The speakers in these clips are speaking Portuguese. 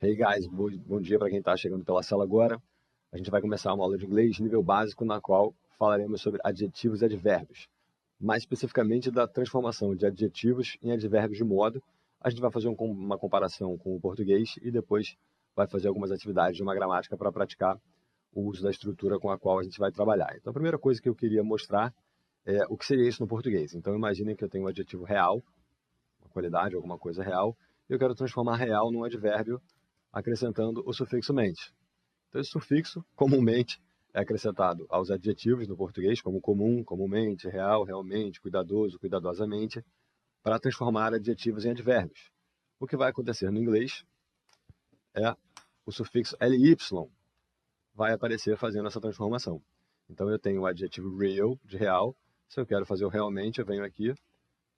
Hey guys, bom dia para quem está chegando pela sala agora. A gente vai começar uma aula de inglês nível básico na qual falaremos sobre adjetivos e advérbios. Mais especificamente da transformação de adjetivos em advérbios de modo. A gente vai fazer uma comparação com o português e depois vai fazer algumas atividades de uma gramática para praticar o uso da estrutura com a qual a gente vai trabalhar. Então a primeira coisa que eu queria mostrar é o que seria isso no português. Então imaginem que eu tenho um adjetivo real, uma qualidade, alguma coisa real, e eu quero transformar real num advérbio acrescentando o sufixo mente. Então, esse sufixo, comumente, é acrescentado aos adjetivos no português, como comum, comumente, real, realmente, cuidadoso, cuidadosamente, para transformar adjetivos em advérbios. O que vai acontecer no inglês é o sufixo ly vai aparecer fazendo essa transformação. Então, eu tenho o adjetivo real, de real. Se eu quero fazer o realmente, eu venho aqui,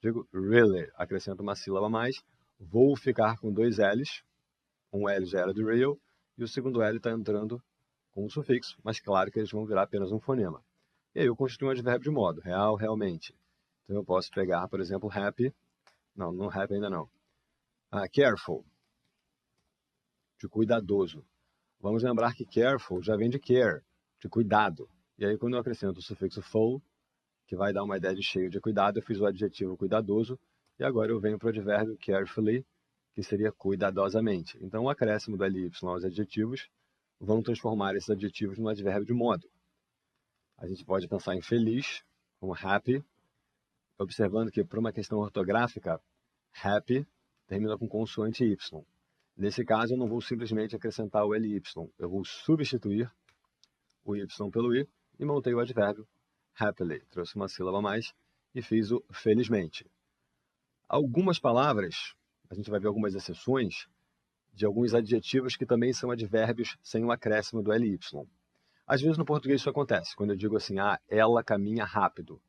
digo really, acrescento uma sílaba a mais, vou ficar com dois L's, um L já era do real, e o segundo L está entrando com um sufixo, mas claro que eles vão virar apenas um fonema. E aí eu construo um advérbio de modo, real, realmente. Então eu posso pegar, por exemplo, happy, não happy ainda não. Careful, de cuidadoso. Vamos lembrar que careful já vem de care, de cuidado. E aí quando eu acrescento o sufixo full, que vai dar uma ideia de cheio de cuidado, eu fiz o adjetivo cuidadoso, e agora eu venho para o advérbio carefully, que seria cuidadosamente. Então, o acréscimo do ly aos adjetivos vão transformar esses adjetivos num advérbio de modo. A gente pode pensar em feliz, como happy, observando que, por uma questão ortográfica, happy termina com consoante y. Nesse caso, eu não vou simplesmente acrescentar o ly, eu vou substituir o y pelo i e montei o advérbio happily. Trouxe uma sílaba a mais e fiz o felizmente. Algumas palavras, a gente vai ver algumas exceções, de alguns adjetivos que também são advérbios sem o acréscimo do ly. Às vezes no português isso acontece, quando eu digo assim, ela caminha rápido.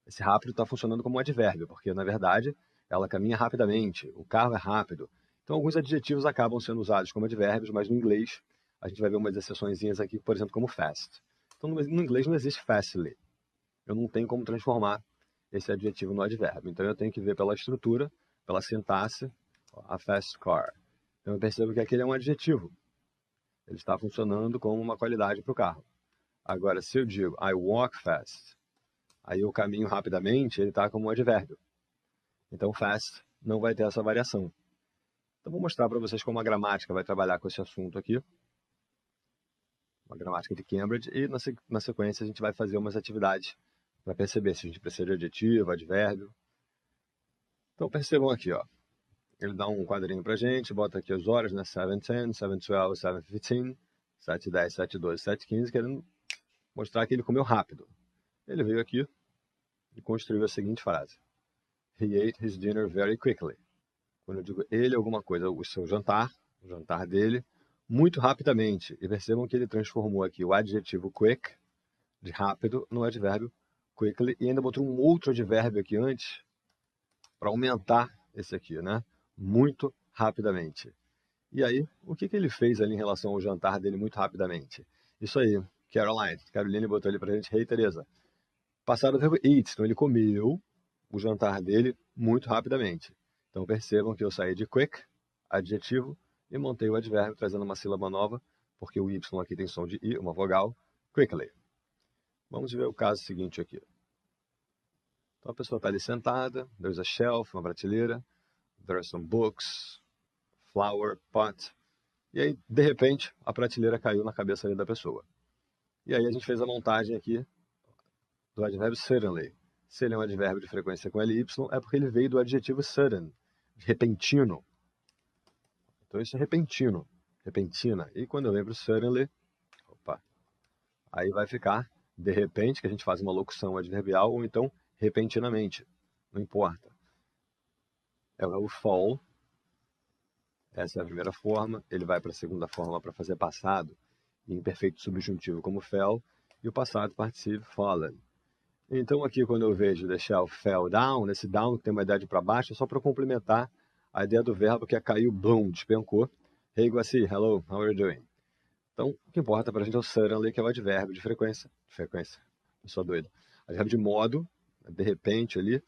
Esse rápido está funcionando como um advérbio, porque na verdade ela caminha rapidamente, o carro é rápido. Então alguns adjetivos acabam sendo usados como advérbios, mas no inglês a gente vai ver umas exceçõezinhas aqui, por exemplo, como fast. Então no inglês não existe fastly. Eu não tenho como transformar esse adjetivo no advérbio. Então eu tenho que ver pela estrutura, pela sintaxe, a fast car. Então eu percebo que aquele é um adjetivo. Ele está funcionando como uma qualidade para o carro. Agora, se eu digo I walk fast, aí eu caminho rapidamente, ele está como um advérbio. Então fast não vai ter essa variação. Então vou mostrar para vocês como a gramática vai trabalhar com esse assunto aqui. Uma gramática de Cambridge. E na sequência a gente vai fazer umas atividades para perceber se a gente precisa de adjetivo, advérbio. Então percebam aqui, ó. Ele dá um quadrinho para a gente, bota aqui as horas, né? 7:10, 7:12, 7:15, 7:10, 7:12, 7:15, querendo mostrar que ele comeu rápido. Ele veio aqui e construiu a seguinte frase. He ate his dinner very quickly. Quando eu digo ele alguma coisa, o seu jantar, o jantar dele, muito rapidamente. E percebam que ele transformou aqui o adjetivo quick, de rápido, no advérbio quickly, e ainda botou um outro advérbio aqui antes, para aumentar esse aqui, né? Muito rapidamente. E aí, o que ele fez ali em relação ao jantar dele muito rapidamente? Isso aí, Caroline botou ali pra gente, hey Teresa. Passaram o verbo eat, então ele comeu o jantar dele muito rapidamente. Então percebam que eu saí de quick, adjetivo, e montei o advérbio trazendo uma sílaba nova, porque o y aqui tem som de i, uma vogal, quickly. Vamos ver o caso seguinte aqui. Então a pessoa está ali sentada, there's a shelf, uma prateleira, there are some books, flower pot, e aí, de repente, a prateleira caiu na cabeça ali da pessoa. E aí a gente fez a montagem aqui do advérbio suddenly. Se ele é um advérbio de frequência com ly, é porque ele veio do adjetivo sudden, de repentino. Então isso é repentino, repentina. E quando eu venho para o suddenly, aí vai ficar de repente, que a gente faz uma locução adverbial, ou então repentinamente. Não importa. É o fall. Essa é a primeira forma. Ele vai para a segunda forma para fazer passado em imperfeito subjuntivo como fell, e o passado participio fallen. Então aqui quando eu vejo the shelf fell down, esse down que tem uma ideia de para baixo, é só para complementar a ideia do verbo que é caiu, boom, despencou. Hey Guaci, hello, how are you doing? Então o que importa para a gente é o suddenly, que é o advérbio de frequência, eu sou doido. Advérbio de modo, de repente ali,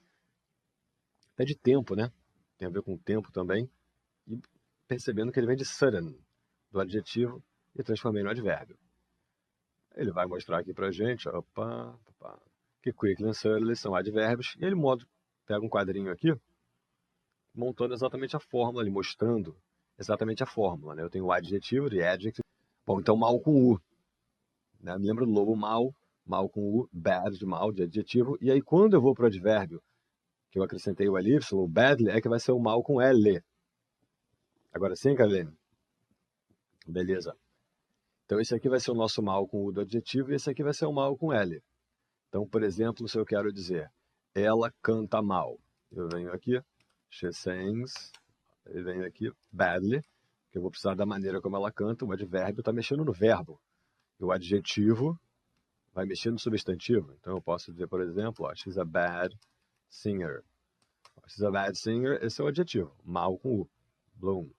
até de tempo, né? Tem a ver com tempo também. E percebendo que ele vem de sudden, do adjetivo, e transformei no advérbio. Ele vai mostrar aqui pra gente, que quickly and suddenly são advérbios, e ele pega um quadrinho aqui, montando exatamente a fórmula ali, mostrando exatamente a fórmula, né? Eu tenho o adjetivo, the adjective. Bom, então mal com U, né? Me lembra do lobo mal, mal com U, bad de mal, de adjetivo. E aí quando eu vou para o advérbio, que eu acrescentei o ly, o badly, é que vai ser o mal com L. Agora sim, Carlene? Beleza. Então esse aqui vai ser o nosso mal com U do adjetivo e esse aqui vai ser o mal com L. Então, por exemplo, se eu quero dizer, ela canta mal. Eu venho aqui, she sings, eu venho aqui, badly, que eu vou precisar da maneira como ela canta, o advérbio está mexendo no verbo. E o adjetivo vai mexer no substantivo. Então eu posso dizer, por exemplo, she's a bad singer. She's a bad singer, esse é o adjetivo, mal com U, bloom.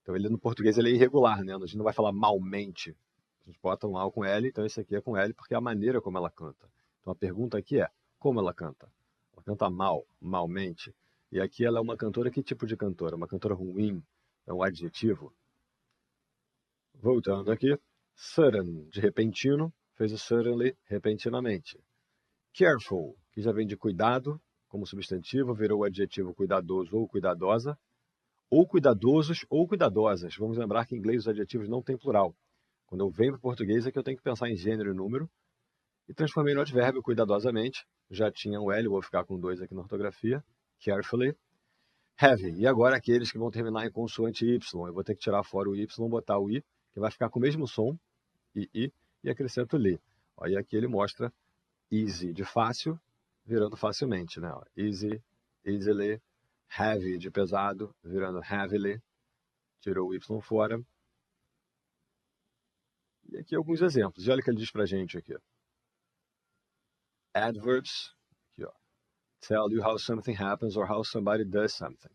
Então ele no português ele é irregular, né? A gente não vai falar malmente. A gente bota um mal com L, então esse aqui é com L porque é a maneira como ela canta. Então a pergunta aqui é, como ela canta? Ela canta mal, malmente. E aqui ela é uma cantora, que tipo de cantora? Uma cantora ruim, é um adjetivo. Voltando aqui, sudden, de repentino, fez o suddenly, repentinamente. Careful, que já vem de cuidado, como substantivo, virou o adjetivo cuidadoso ou cuidadosa, ou cuidadosos ou cuidadosas. Vamos lembrar que em inglês os adjetivos não têm plural. Quando eu venho para o português é que eu tenho que pensar em gênero e número, e transformei no advérbio cuidadosamente. Já tinha um L, vou ficar com 2 aqui na ortografia. Carefully. Heavy. E agora aqueles que vão terminar em consoante Y. Eu vou ter que tirar fora o Y, botar o I, que vai ficar com o mesmo som, I, e acrescento li. E aqui ele mostra easy, de fácil, virando facilmente, né? Easy, easily. Heavy, de pesado, virando heavily. Tirou o Y fora. E aqui alguns exemplos. E olha o que ele diz pra gente aqui. Adverbs, aqui, ó. Tell you how something happens or how somebody does something.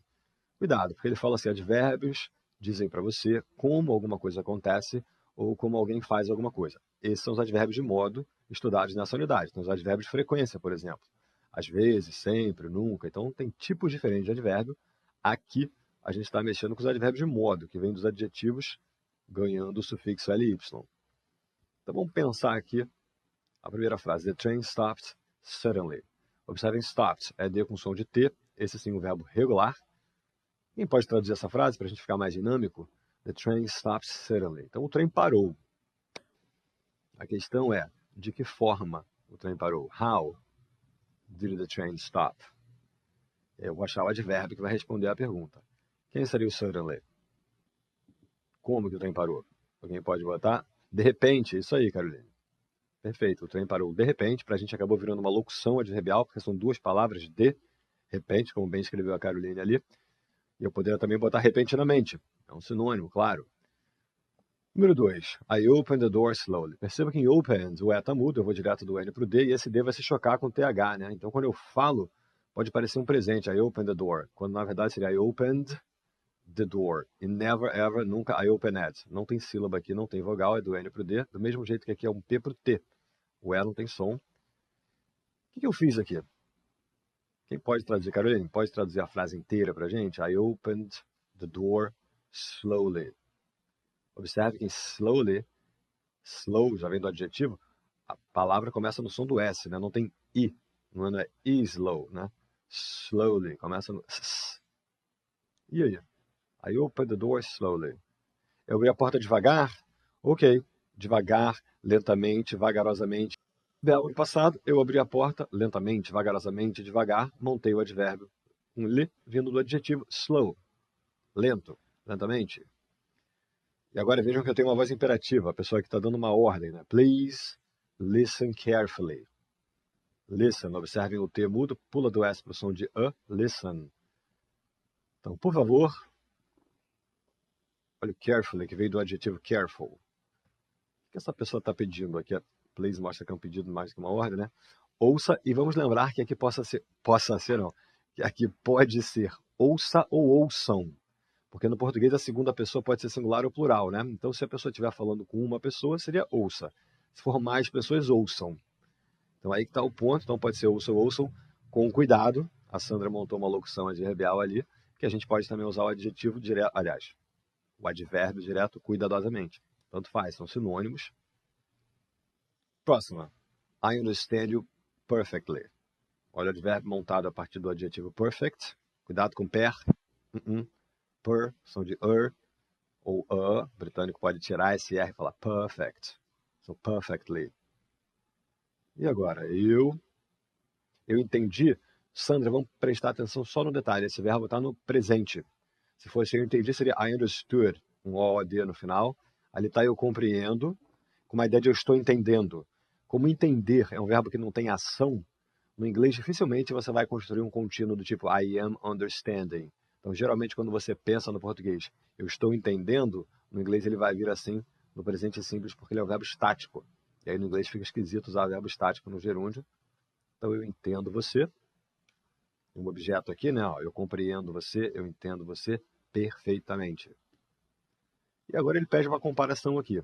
Cuidado, porque ele fala assim, advérbios dizem para você como alguma coisa acontece ou como alguém faz alguma coisa. Esses são os advérbios de modo estudados nessa unidade. Então, os advérbios de frequência, por exemplo. Às vezes, sempre, nunca. Então, tem tipos diferentes de advérbio. Aqui, a gente está mexendo com os advérbios de modo, que vem dos adjetivos ganhando o sufixo ly. Então, vamos pensar aqui a primeira frase. The train stopped suddenly. Observem, stopped é D com som de T. Esse sim, um verbo regular. Quem pode traduzir essa frase para a gente ficar mais dinâmico? The train stopped suddenly. Então, o trem parou. A questão é, de que forma o trem parou? How did the train stop? Eu vou achar o advérbio que vai responder à pergunta. Quem seria o suddenly? Como que o trem parou? Alguém pode botar? De repente, isso aí, Caroline. Perfeito, o trem parou de repente, para a gente acabou virando uma locução adverbial, porque são duas palavras, de repente, como bem escreveu a Caroline ali. E eu poderia também botar repentinamente. É um sinônimo, claro. Número 2. I opened the door slowly. Perceba que em opened o E está mudo, eu vou direto do N para o D, e esse D vai se chocar com o TH, né? Então, quando eu falo, pode parecer um presente, I opened the door, quando na verdade seria I opened the door. E never, ever, nunca I opened. Não tem sílaba aqui, não tem vogal, é do N para o D, do mesmo jeito que aqui é um P para o T. O E não tem som. O que eu fiz aqui? Quem pode traduzir, Caroline? Pode traduzir a frase inteira para a gente? I opened the door slowly. Observe que em slowly, slow já vem do adjetivo, a palavra começa no som do S, né? Não tem I, não é slow, né? Slowly, começa no S. E aí? I opened the door slowly. Eu abri a porta devagar? Ok. Devagar, lentamente, vagarosamente. Verbo passado, eu abri a porta lentamente, vagarosamente, devagar, montei o advérbio. Um li vindo do adjetivo slow, lento, lentamente. E agora vejam que eu tenho uma voz imperativa, a pessoa que está dando uma ordem, né? Please listen carefully. Listen, observem o T mudo, pula do S para o som de A, listen. Então, por favor, olha o carefully, que veio do adjetivo careful. O que essa pessoa está pedindo aqui? Please mostra que é um pedido mais que uma ordem, né? Ouça, e vamos lembrar que aqui que aqui pode ser ouça ou ouçam. Porque no português a segunda pessoa pode ser singular ou plural, né? Então, se a pessoa estiver falando com uma pessoa, seria ouça. Se for mais pessoas, ouçam. Então, aí que está o ponto. Então, pode ser ouça ou ouçam com cuidado. A Sandra montou uma locução adverbial ali, que a gente pode também usar o adjetivo direto. Aliás, O advérbio direto, cuidadosamente. Tanto faz, são sinônimos. Próxima. I understand you perfectly. Olha o advérbio montado a partir do adjetivo perfect. Cuidado com per. Per, som de ou o britânico pode tirar esse R e falar perfect. So, perfectly. E agora? Eu entendi. Sandra, vamos prestar atenção só no detalhe. Esse verbo está no presente. Se fosse eu entendi, seria I understood. Um OD no final. Ali está eu compreendo, com uma ideia de eu estou entendendo. Como entender é um verbo que não tem ação, no inglês dificilmente você vai construir um contínuo do tipo I am understanding. Então, geralmente, quando você pensa no português, eu estou entendendo, no inglês ele vai vir assim, no presente simples, porque ele é um verbo estático. E aí no inglês fica esquisito usar verbo estático no gerúndio. Então, eu entendo você. Um objeto aqui, né? Ó, eu compreendo você, eu entendo você perfeitamente. E agora ele pede uma comparação aqui.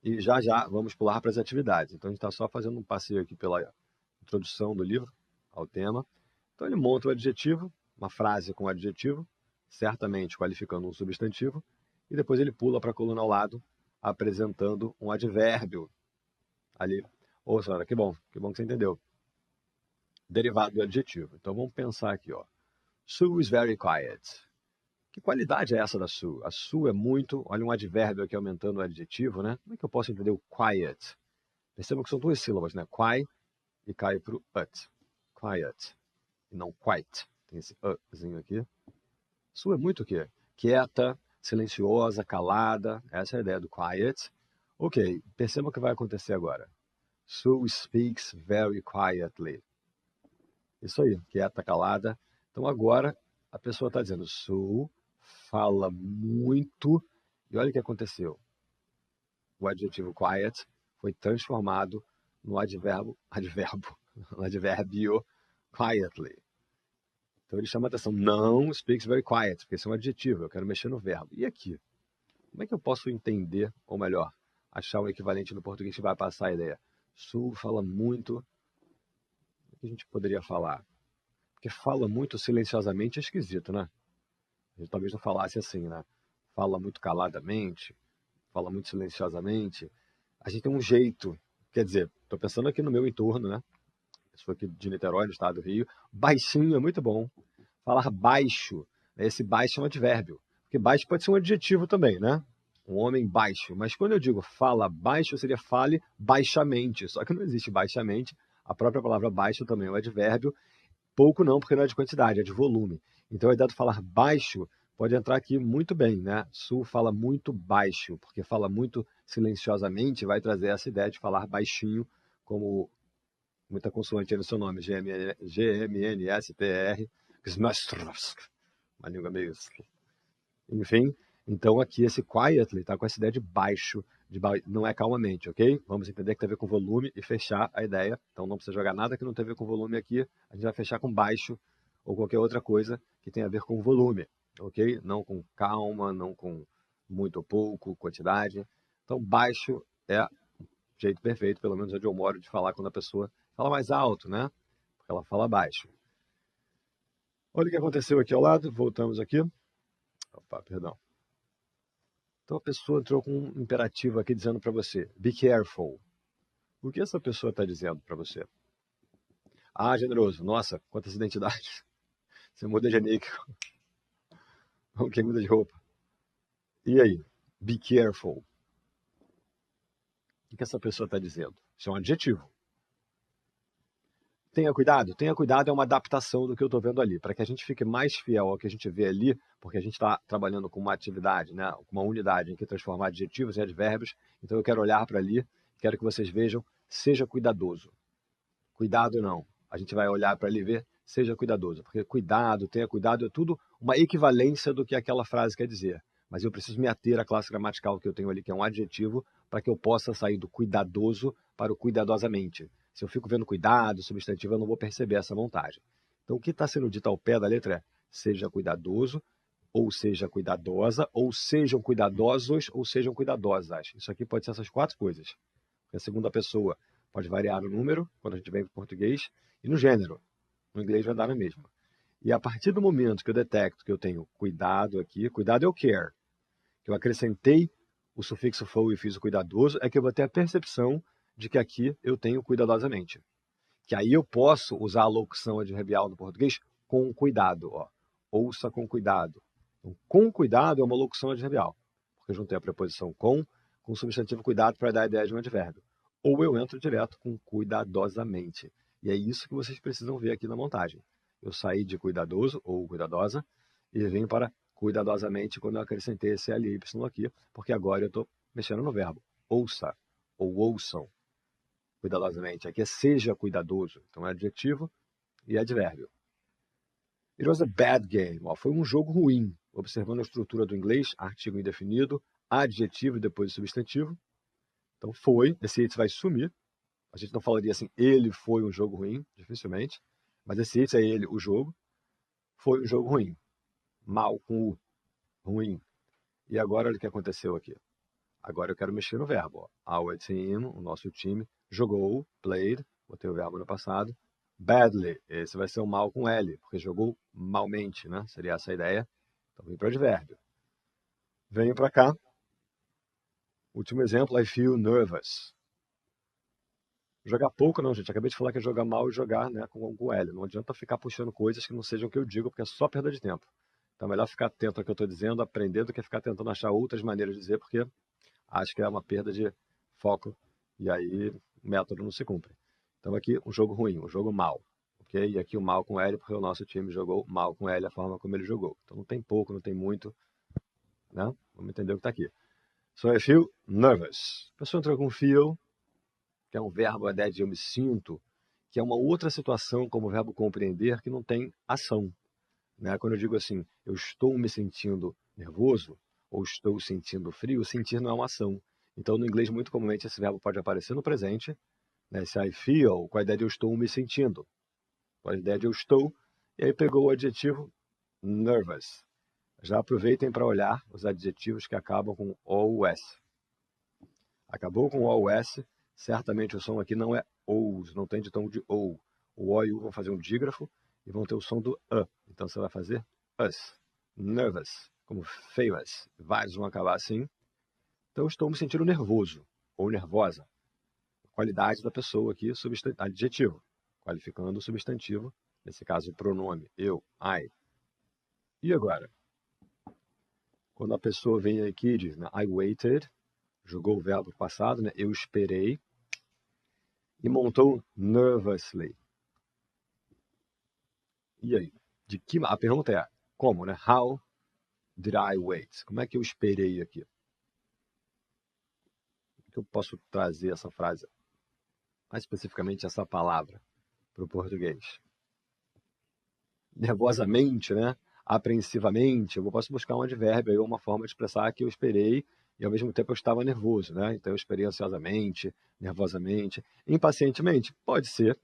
E já vamos pular para as atividades. Então, a gente está só fazendo um passeio aqui pela introdução do livro ao tema. Então, ele monta o adjetivo, uma frase com adjetivo, certamente qualificando um substantivo, e depois ele pula para a coluna ao lado, apresentando um advérbio ali. Ô, senhora, que bom que você entendeu. Derivado do adjetivo. Então, vamos pensar aqui, ó. Sue is very quiet. Que qualidade é essa da Sue? A Sue é muito... Olha um advérbio aqui aumentando o adjetivo, né? Como é que eu posso entender o quiet? Percebam que são duas sílabas, né? Qui e cai para o ut. Quiet. E não quite. Tem esse zinho aqui. Sue é muito o quê? Quieta, silenciosa, calada. Essa é a ideia do quiet. Ok, perceba o que vai acontecer agora. Sue speaks very quietly. Isso aí, quieta, calada. Então agora a pessoa está dizendo Sue fala muito. E olha o que aconteceu. O adjetivo quiet foi transformado no advérbio quietly. Então ele chama a atenção. Não speaks very quiet, porque isso é um adjetivo, eu quero mexer no verbo. E aqui? Como é que eu posso entender, ou melhor, achar um equivalente no português que vai passar a ideia? Sue fala muito. O que a gente poderia falar? Porque fala muito silenciosamente é esquisito, né? A gente talvez não falasse assim, né? Fala muito caladamente, fala muito silenciosamente. A gente tem um jeito, quer dizer, estou pensando aqui no meu entorno, né? Eu sou aqui de Niterói, no estado do Rio. Baixinho é muito bom. Falar baixo, esse baixo é um advérbio. Porque baixo pode ser um adjetivo também, né? Um homem baixo. Mas quando eu digo fala baixo, seria fale baixamente. Só que não existe baixamente. A própria palavra baixo também é um advérbio. Pouco não, porque não é de quantidade, é de volume. Então a ideia de falar baixo pode entrar aqui muito bem, né? Sul fala muito baixo, porque fala muito silenciosamente, vai trazer essa ideia de falar baixinho, como muita consoante aí no seu nome, GMNSTR, Smastrovsk, uma língua meio... Enfim, então aqui esse quietly está com essa ideia de baixo, não é calmamente, ok? Vamos entender que tem a ver com volume e fechar a ideia. Então não precisa jogar nada que não tem a ver com volume aqui. A gente vai fechar com baixo ou qualquer outra coisa que tenha a ver com volume, ok? Não com calma, não com muito ou pouco, quantidade. Então baixo é o jeito perfeito, pelo menos onde eu moro, de falar quando a pessoa fala mais alto, né? Porque ela fala baixo. Olha o que aconteceu aqui ao lado, voltamos aqui. Opa, perdão. Então a pessoa entrou com um imperativo aqui dizendo para você, be careful. O que essa pessoa está dizendo para você? Ah, generoso, nossa, quantas identidades. Você muda de nick. Quem muda de roupa. E aí? Be careful. O que essa pessoa está dizendo? Isso é um adjetivo. Tenha cuidado é uma adaptação do que eu estou vendo ali, para que a gente fique mais fiel ao que a gente vê ali, porque a gente está trabalhando com uma atividade, né, com uma unidade em que transformar adjetivos em advérbios, então eu quero olhar para ali, quero que vocês vejam, seja cuidadoso. Cuidado não, a gente vai olhar para ali e ver, seja cuidadoso, porque cuidado, tenha cuidado, é tudo uma equivalência do que aquela frase quer dizer, mas eu preciso me ater à classe gramatical que eu tenho ali, que é um adjetivo, para que eu possa sair do cuidadoso para o cuidadosamente. Se eu fico vendo cuidado, substantivo, eu não vou perceber essa montagem. Então, o que está sendo dito ao pé da letra é seja cuidadoso, ou seja cuidadosa, ou sejam cuidadosos, ou sejam cuidadosas. Isso aqui pode ser essas quatro coisas. Porque a segunda pessoa pode variar no número, quando a gente vem para o português, e no gênero. No inglês vai dar na mesma. E a partir do momento que eu detecto que eu tenho cuidado aqui, cuidado é o care. que eu acrescentei o sufixo fo e fiz o cuidadoso, é que eu vou ter a percepção de que aqui eu tenho cuidadosamente. Que aí eu posso usar a locução adverbial no português com cuidado. Ó. Ouça com cuidado. Então, com cuidado é uma locução adverbial, porque eu juntei a preposição com o substantivo cuidado para dar a ideia de um advérbio. Ou eu entro direto com cuidadosamente. E é isso que vocês precisam ver aqui na montagem. Eu saí de cuidadoso ou cuidadosa e vim para cuidadosamente quando eu acrescentei esse LY aqui, porque agora eu estou mexendo no verbo. Ouça ou ouçam cuidadosamente. Aqui é seja cuidadoso. Então é adjetivo e advérbio. It was a bad game. Ó, foi um jogo ruim. Observando a estrutura do inglês, artigo indefinido, adjetivo e depois o substantivo. Então foi, esse it vai sumir. A gente não falaria assim, ele foi um jogo ruim, dificilmente. Mas esse it é ele, o jogo. Foi um jogo ruim. Mal com o ruim. E agora olha o que aconteceu aqui. Agora eu quero mexer no verbo. Ó. Our team, o nosso time, jogou, played, botei o verbo no passado. Badly, esse vai ser o mal com L, porque jogou malmente, né? Seria essa a ideia. Então vem para o advérbio. Venho para cá. Último exemplo, I feel nervous. Jogar pouco não, gente. Acabei de falar que é jogar mal e jogar, né, com L. Não adianta ficar puxando coisas que não sejam o que eu digo, porque é só perda de tempo. Então é melhor ficar atento ao que eu estou dizendo, aprender, do que ficar tentando achar outras maneiras de dizer, porque acho que é uma perda de foco e aí o método não se cumpre. Então aqui um jogo ruim, um jogo mal. Okay? E aqui o mal com L, porque o nosso time jogou mal com L, a forma como ele jogou. Então não tem pouco, não tem muito. Né? Vamos entender o que está aqui. So I feel nervous. A pessoa entrou com feel, que é um verbo, a ideia de eu me sinto, que é uma outra situação como o verbo compreender que não tem ação. Né? Quando eu digo assim, eu estou me sentindo nervoso, ou estou sentindo frio, sentir não é uma ação. Então, no inglês, muito comumente, esse verbo pode aparecer no presente, né? Esse I feel, com a ideia de eu estou me sentindo, com a ideia de eu estou, e aí pegou o adjetivo nervous. Já aproveitem para olhar os adjetivos que acabam com OUS. Acabou com OUS, certamente o som aqui não é OUS, não tem de tom de OU. O O e o vão fazer um dígrafo e vão ter o som do A. Então você vai fazer us, nervous, como famous. Vários vão acabar assim. Então eu estou me sentindo nervoso ou nervosa. Qualidade da pessoa aqui, adjetivo, qualificando o substantivo, nesse caso o pronome, eu, I. E agora? Quando a pessoa vem aqui e diz, né, I waited, jogou o verbo passado, né, eu esperei, e montou nervously. E aí? A pergunta é, como, né? How did I wait? Como é que eu esperei aqui? Como que eu posso trazer essa frase, mais especificamente essa palavra, para o português? Nervosamente, né? Apreensivamente, eu posso buscar um advérbio aí, uma forma de expressar que eu esperei e ao mesmo tempo eu estava nervoso, né? Então eu esperei ansiosamente, nervosamente, impacientemente, pode ser,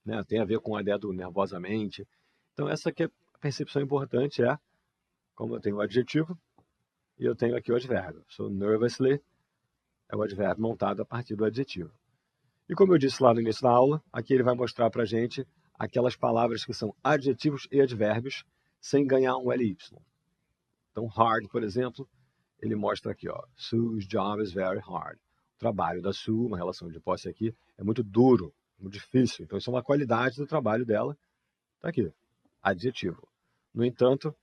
né? Tem a ver com a ideia do nervosamente. Então essa que é a percepção importante é, como eu tenho o adjetivo e eu tenho aqui o advérbio. So nervously é o advérbio montado a partir do adjetivo. E como eu disse lá no início da aula, aqui ele vai mostrar para a gente aquelas palavras que são adjetivos e advérbios sem ganhar um LY. Então, hard, por exemplo, ele mostra aqui, ó, Sue's job is very hard. O trabalho da Sue, uma relação de posse aqui, é muito duro, muito difícil. Então, isso é uma qualidade do trabalho dela. Está aqui, adjetivo. No entanto,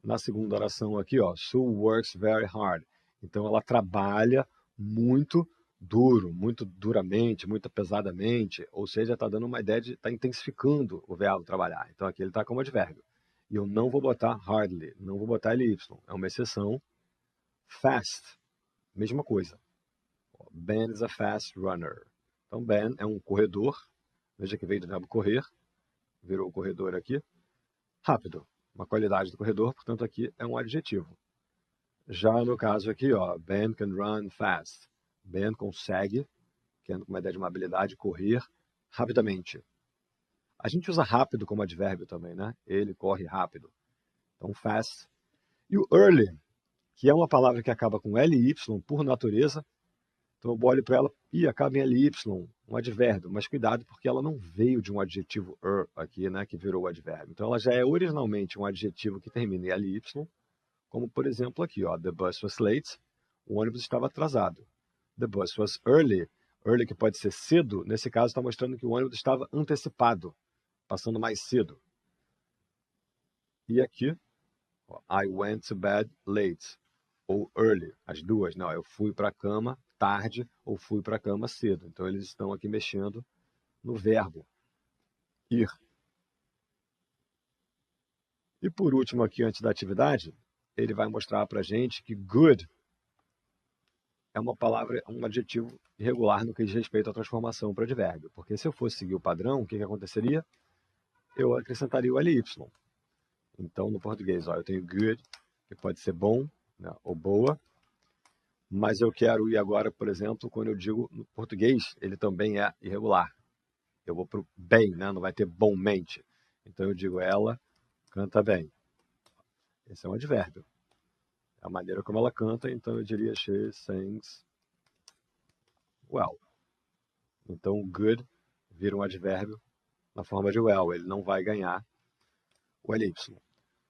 na segunda oração aqui, ó, Sue works very hard. Então, ela trabalha muito duro, muito duramente, muito pesadamente, ou seja, está dando uma ideia de estar intensificando o verbo trabalhar. Então aqui ele está como advérbio. E eu não vou botar hardly, não vou botar ly, é uma exceção. Fast, mesma coisa. Ben is a fast runner. Então Ben é um corredor, veja que veio do verbo correr, virou o corredor aqui. Rápido, uma qualidade do corredor, portanto aqui é um adjetivo. Já no caso aqui, ó, Ben can run fast. Ben consegue, que é uma ideia de uma habilidade, correr rapidamente. A gente usa rápido como advérbio também, né? Ele corre rápido. Então, fast. E o early, que é uma palavra que acaba com ly por natureza. Então, eu olho para ela e acaba em ly, um advérbio. Mas cuidado, porque ela não veio de um adjetivo aqui, né? Que virou o advérbio. Então, ela já é originalmente um adjetivo que termina em ly, Como, por exemplo, aqui, ó, the bus was late, o ônibus estava atrasado. The bus was early, early que pode ser cedo, nesse caso está mostrando que o ônibus estava antecipado, passando mais cedo. E aqui, ó, I went to bed late, ou early, as duas, não, eu fui para a cama tarde ou fui para a cama cedo. Então eles estão aqui mexendo no verbo ir. E por último aqui, antes da atividade, ele vai mostrar para a gente que good é uma palavra, um adjetivo irregular no que diz respeito à transformação para advérbio. Porque se eu fosse seguir o padrão, o que aconteceria? Eu acrescentaria o ly. Então, no português, ó, eu tenho good, que pode ser bom, né, ou boa, mas eu quero ir agora, por exemplo, quando eu digo no português, ele também é irregular. Eu vou para o bem, né, não vai ter bommente. Então, eu digo ela canta bem. Esse é um advérbio. É a maneira como ela canta, então eu diria she sings well. Então, o good vira um advérbio na forma de well. Ele não vai ganhar o ly.